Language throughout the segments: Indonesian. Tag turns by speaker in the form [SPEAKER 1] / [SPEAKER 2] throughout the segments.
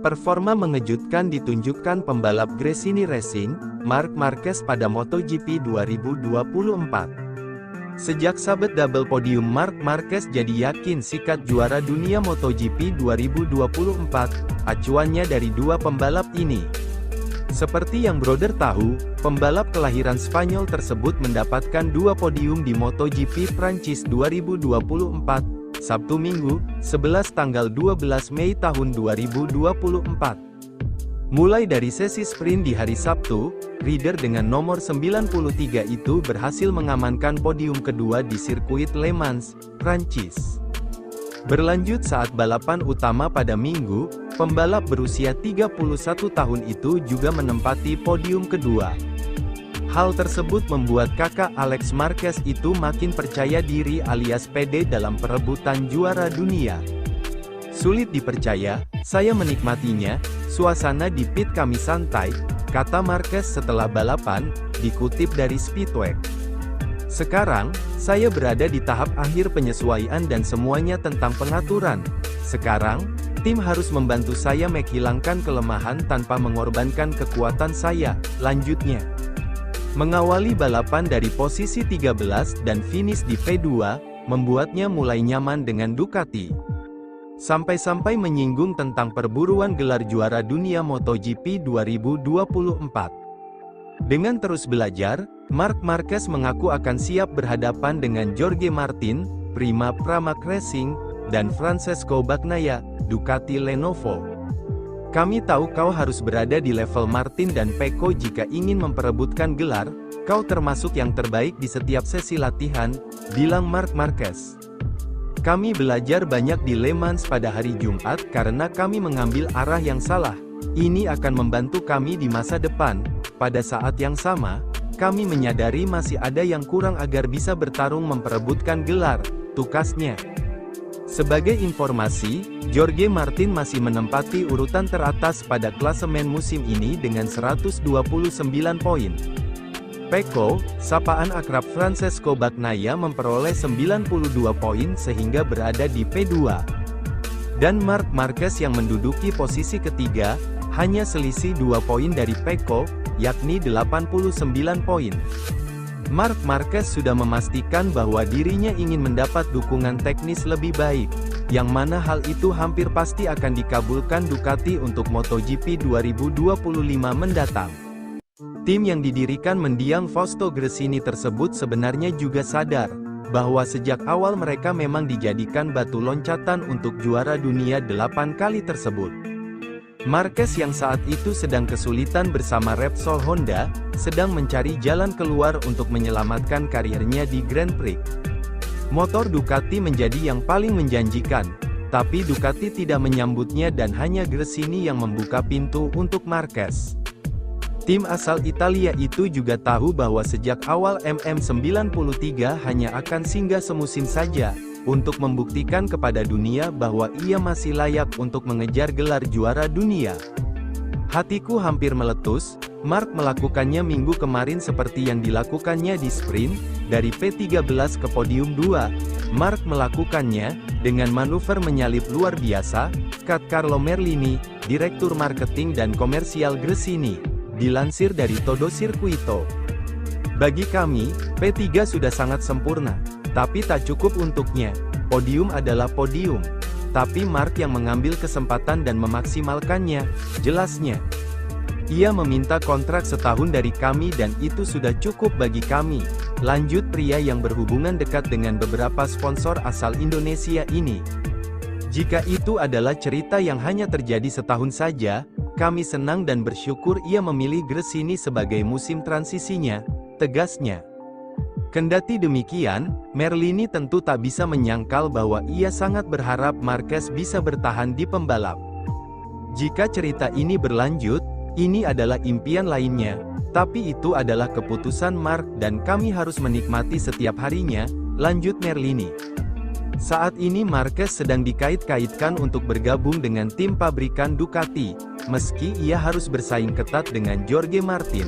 [SPEAKER 1] Performa mengejutkan ditunjukkan pembalap Gresini Racing, Marc Marquez pada MotoGP 2024. Sejak sabet double podium Marc Marquez jadi yakin sikat juara dunia MotoGP 2024, acuannya dari dua pembalap ini. Seperti yang Brother tahu, pembalap kelahiran Spanyol tersebut mendapatkan dua podium di MotoGP Prancis 2024, Sabtu Minggu, 11 tanggal 12 Mei tahun 2024. Mulai dari sesi sprint di hari Sabtu, rider dengan nomor 93 itu berhasil mengamankan podium kedua di sirkuit Le Mans, Prancis. Berlanjut saat balapan utama pada Minggu, pembalap berusia 31 tahun itu juga menempati podium kedua. Hal tersebut membuat kakak Alex Marquez itu makin percaya diri alias pede dalam perebutan juara dunia. Sulit dipercaya, saya menikmatinya, suasana di pit kami santai, kata Marquez setelah balapan, dikutip dari Speedway. Sekarang, saya berada di tahap akhir penyesuaian dan semuanya tentang pengaturan. Sekarang, tim harus membantu saya menghilangkan kelemahan tanpa mengorbankan kekuatan saya, lanjutnya. Mengawali balapan dari posisi 13 dan finish di P2, membuatnya mulai nyaman dengan Ducati. Sampai-sampai menyinggung tentang perburuan gelar juara dunia MotoGP 2024. Dengan terus belajar, Marc Marquez mengaku akan siap berhadapan dengan Jorge Martin, Prima Pramac Racing, dan Francesco Bagnaia, Ducati Lenovo. Kami tahu kau harus berada di level Martin dan Pecco jika ingin memperebutkan gelar, kau termasuk yang terbaik di setiap sesi latihan, bilang Marc Marquez. Kami belajar banyak di Le Mans pada hari Jumat karena kami mengambil arah yang salah. Ini akan membantu kami di masa depan. Pada saat yang sama, kami menyadari masih ada yang kurang agar bisa bertarung memperebutkan gelar, tukasnya. Sebagai informasi, Jorge Martin masih menempati urutan teratas pada klasemen musim ini dengan 129 poin. Pecco, sapaan akrab Francesco Bagnaia memperoleh 92 poin sehingga berada di P2. Dan Marc Marquez yang menduduki posisi ketiga, hanya selisih 2 poin dari Pecco, yakni 89 poin. Marc Marquez sudah memastikan bahwa dirinya ingin mendapat dukungan teknis lebih baik, yang mana hal itu hampir pasti akan dikabulkan Ducati untuk MotoGP 2025 mendatang. Tim yang didirikan mendiang Fausto Gresini tersebut sebenarnya juga sadar, bahwa sejak awal mereka memang dijadikan batu loncatan untuk juara dunia 8 kali tersebut. Marquez yang saat itu sedang kesulitan bersama Repsol Honda, sedang mencari jalan keluar untuk menyelamatkan karirnya di Grand Prix. Motor Ducati menjadi yang paling menjanjikan, tapi Ducati tidak menyambutnya dan hanya Gresini yang membuka pintu untuk Marquez. Tim asal Italia itu juga tahu bahwa sejak awal MM93 hanya akan singgah semusim saja, untuk membuktikan kepada dunia bahwa ia masih layak untuk mengejar gelar juara dunia. Hatiku hampir meletus, Marc melakukannya minggu kemarin seperti yang dilakukannya di sprint, dari P13 ke podium 2, Marc melakukannya, dengan manuver menyalip luar biasa, kata Carlo Merlini, Direktur Marketing dan Komersial Gresini, dilansir dari Todo Circuito. Bagi kami, P3 sudah sangat sempurna. Tapi tak cukup untuknya, podium adalah podium. Tapi Marc yang mengambil kesempatan dan memaksimalkannya, jelasnya. Ia meminta kontrak setahun dari kami dan itu sudah cukup bagi kami. Lanjut pria yang berhubungan dekat dengan beberapa sponsor asal Indonesia ini. Jika itu adalah cerita yang hanya terjadi setahun saja, kami senang dan bersyukur ia memilih Gresini sebagai musim transisinya, tegasnya. Kendati demikian, Merlini tentu tak bisa menyangkal bahwa ia sangat berharap Marquez bisa bertahan di pembalap. Jika cerita ini berlanjut, ini adalah impian lainnya, tapi itu adalah keputusan Marc dan kami harus menikmati setiap harinya, lanjut Merlini. Saat ini Marquez sedang dikait-kaitkan untuk bergabung dengan tim pabrikan Ducati, meski ia harus bersaing ketat dengan Jorge Martin.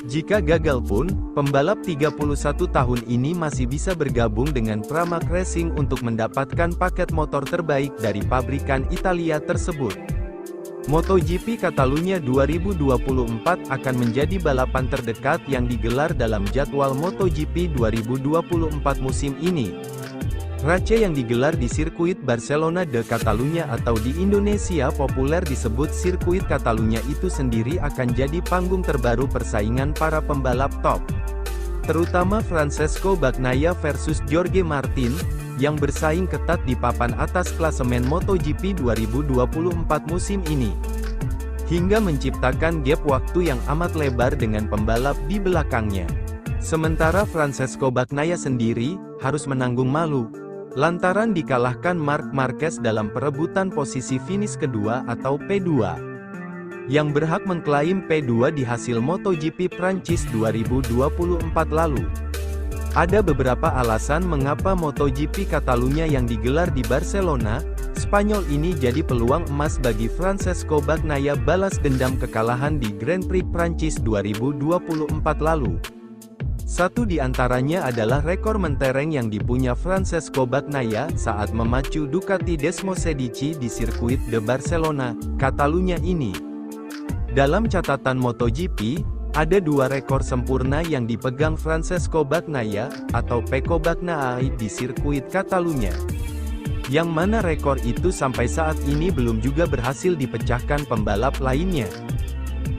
[SPEAKER 1] Jika gagal pun, pembalap 31 tahun ini masih bisa bergabung dengan Pramac Racing untuk mendapatkan paket motor terbaik dari pabrikan Italia tersebut. MotoGP Catalunya 2024 akan menjadi balapan terdekat yang digelar dalam jadwal MotoGP 2024 musim ini. Race yang digelar di sirkuit Barcelona de Catalunya atau di Indonesia populer disebut sirkuit Catalunya itu sendiri akan jadi panggung terbaru persaingan para pembalap top. Terutama Francesco Bagnaia versus Jorge Martin, yang bersaing ketat di papan atas klasemen MotoGP 2024 musim ini. Hingga menciptakan gap waktu yang amat lebar dengan pembalap di belakangnya. Sementara Francesco Bagnaia sendiri, harus menanggung malu, lantaran dikalahkan Marc Marquez dalam perebutan posisi finish kedua atau P2. Yang berhak mengklaim P2 di hasil MotoGP Prancis 2024 lalu. Ada beberapa alasan mengapa MotoGP Catalunya yang digelar di Barcelona, Spanyol ini jadi peluang emas bagi Francesco Bagnaia balas dendam kekalahan di Grand Prix Prancis 2024 lalu. Satu di antaranya adalah rekor mentereng yang dipunya Francesco Bagnaia saat memacu Ducati Desmosedici di sirkuit de Barcelona, Catalunya ini. Dalam catatan MotoGP, ada dua rekor sempurna yang dipegang Francesco Bagnaia, atau Pecco Bagnaia di sirkuit Catalunya. Yang mana rekor itu sampai saat ini belum juga berhasil dipecahkan pembalap lainnya.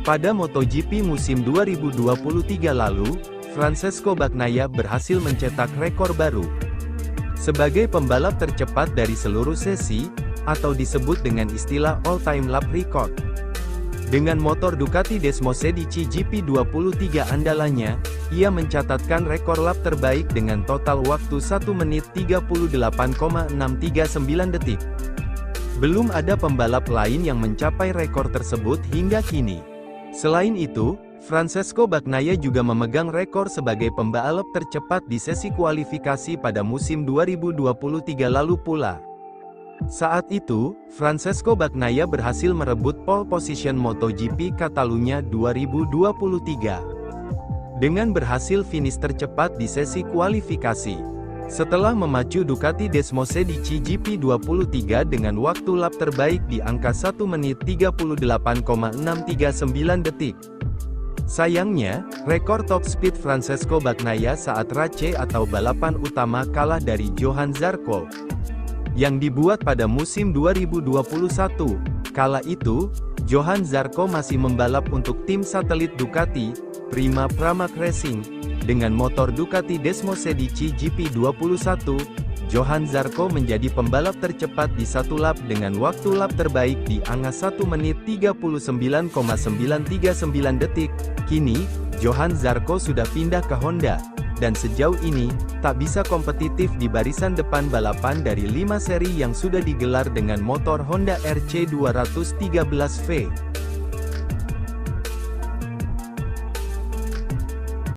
[SPEAKER 1] Pada MotoGP musim 2023 lalu, Francesco Bagnaia berhasil mencetak rekor baru. Sebagai pembalap tercepat dari seluruh sesi, atau disebut dengan istilah all-time lap record. Dengan motor Ducati Desmosedici GP23 andalannya, ia mencatatkan rekor lap terbaik dengan total waktu 1 menit 38,639 detik. Belum ada pembalap lain yang mencapai rekor tersebut hingga kini. Selain itu, Francesco Bagnaia juga memegang rekor sebagai pembalap tercepat di sesi kualifikasi pada musim 2023 lalu pula. Saat itu, Francesco Bagnaia berhasil merebut pole position MotoGP Catalunya 2023. Dengan berhasil finish tercepat di sesi kualifikasi. Setelah memacu Ducati Desmosedici GP23 dengan waktu lap terbaik di angka 1 menit 38,639 detik. Sayangnya, rekor top speed Francesco Bagnaia saat race atau balapan utama kalah dari Johan Zarco yang dibuat pada musim 2021. Kala itu, Johan Zarco masih membalap untuk tim satelit Ducati, Prima Pramac Racing, dengan motor Ducati Desmosedici GP21. Johan Zarco menjadi pembalap tercepat di satu lap dengan waktu lap terbaik di angka 1 menit 39,939 detik. Kini, Johan Zarco sudah pindah ke Honda, dan sejauh ini, tak bisa kompetitif di barisan depan balapan dari 5 seri yang sudah digelar dengan motor Honda RC213V.